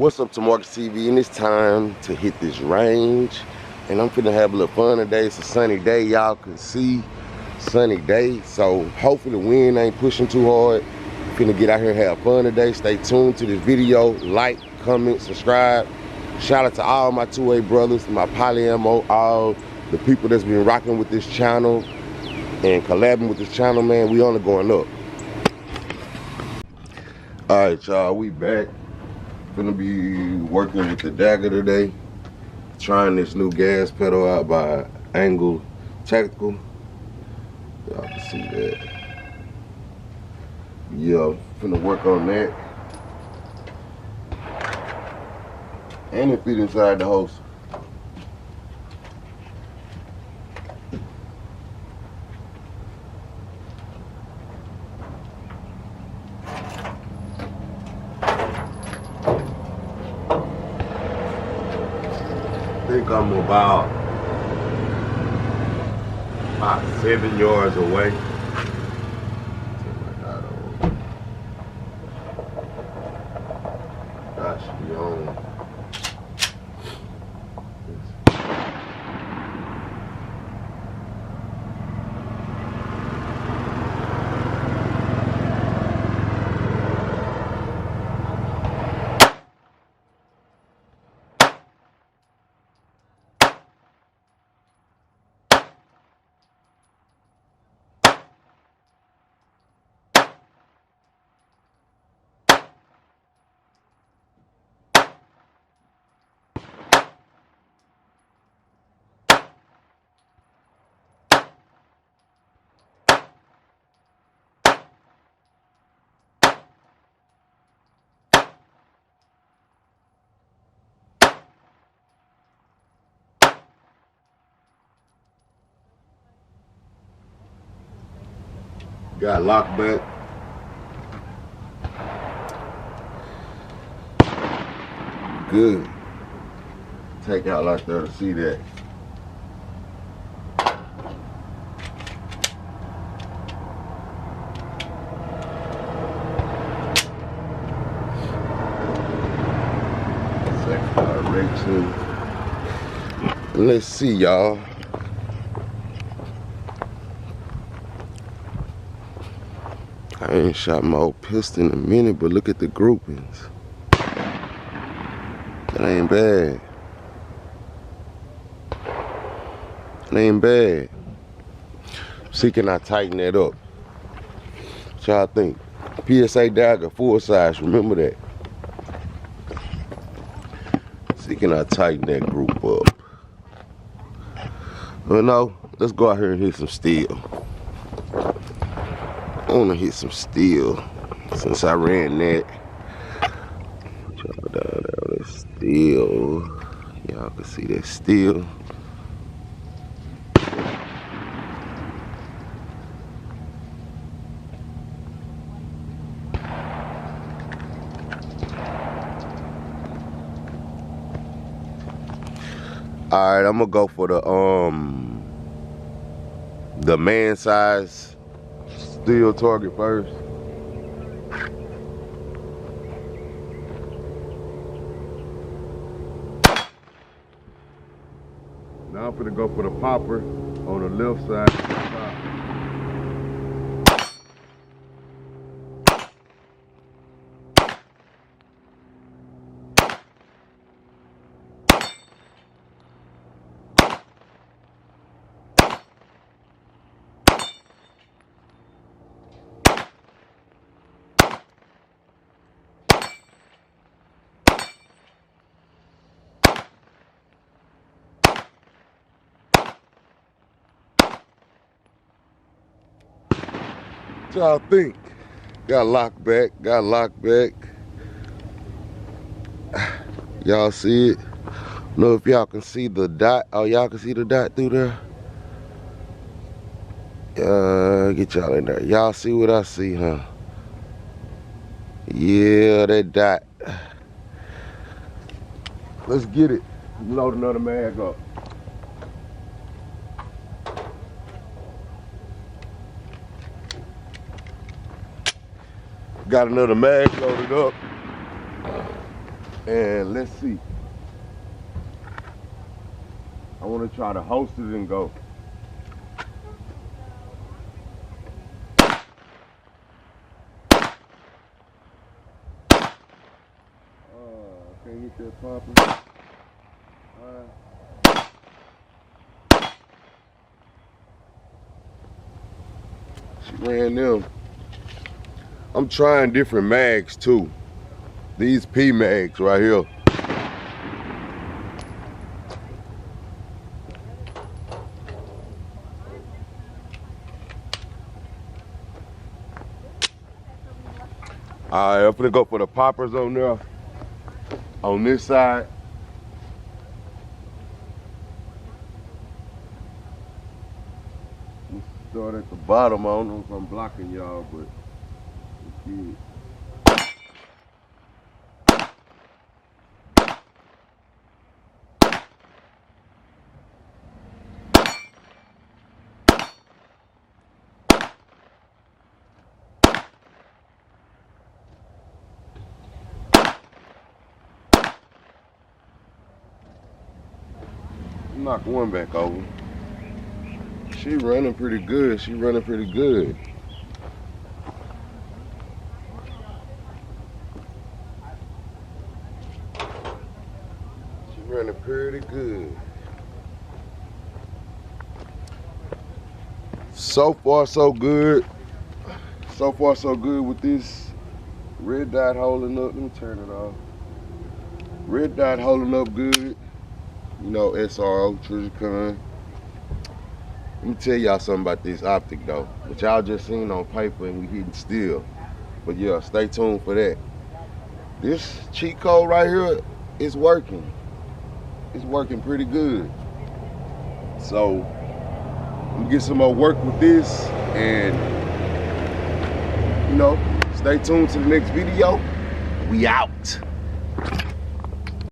What's up to Marcus TV, and it's time to hit this range, and I'm finna have a little fun today. It's a sunny day, y'all can see, sunny day, so hopefully the wind ain't pushing too hard. Finna get out here and have fun today. Stay tuned to this video, like, comment, subscribe. Shout out to all my 2A brothers, my polyammo, all the people that's been rocking with this channel and collabing with this channel, man. We only going up. All right, y'all, we back. Gonna be working with the Dagger today. Trying this new gas pedal out by Angle Tactical. Y'all can see that. Yeah, finna work on that. And it fit inside the holster. I think I'm about 7 yards away. That should be on. Got locked back. Good. Take out like there to see that. Second direction. Let's see, y'all. I ain't shot my old pistol in a minute, but look at the groupings. That ain't bad. That ain't bad. See, can I tighten that up? What y'all think? PSA Dagger, full size, remember that. See, can I tighten that group up? Well, no, let's go out here and hit some steel. I want to hit some steel since I ran that. Drop down that steel. Y'all can see that steel. All right, I'm gonna go for the man size steel target first. Now I'm gonna go for the popper on the left side. What y'all think? Got locked back, got locked back. Y'all see it? Know if y'all can see the dot. Oh, y'all can see the dot through there? Get y'all in there. Y'all see what I see, huh? Yeah, that dot. Let's get it. Load another mag up. Got another mag loaded up. And let's see. I want to try to host it and go. Can't get that popping. She ran them. I'm trying different mags too. These P mags right here. Alright, I'm gonna go for the poppers on there. On this side. Let's start at the bottom. I don't know if I'm blocking y'all, but let's get it. Knock one back over. She running pretty good. She running pretty good. She running pretty good. So far, so good. So far, so good with this red dot holding up. Let me turn it off. Red dot holding up good. You know, SRO, Trijicon. Let me tell y'all something about this optic though, which y'all just seen on paper and we hitting steel. But yeah, stay tuned for that. This cheat code right here is working. It's working pretty good. So, I'm gonna get some more work with this and, you know, stay tuned to the next video. We out.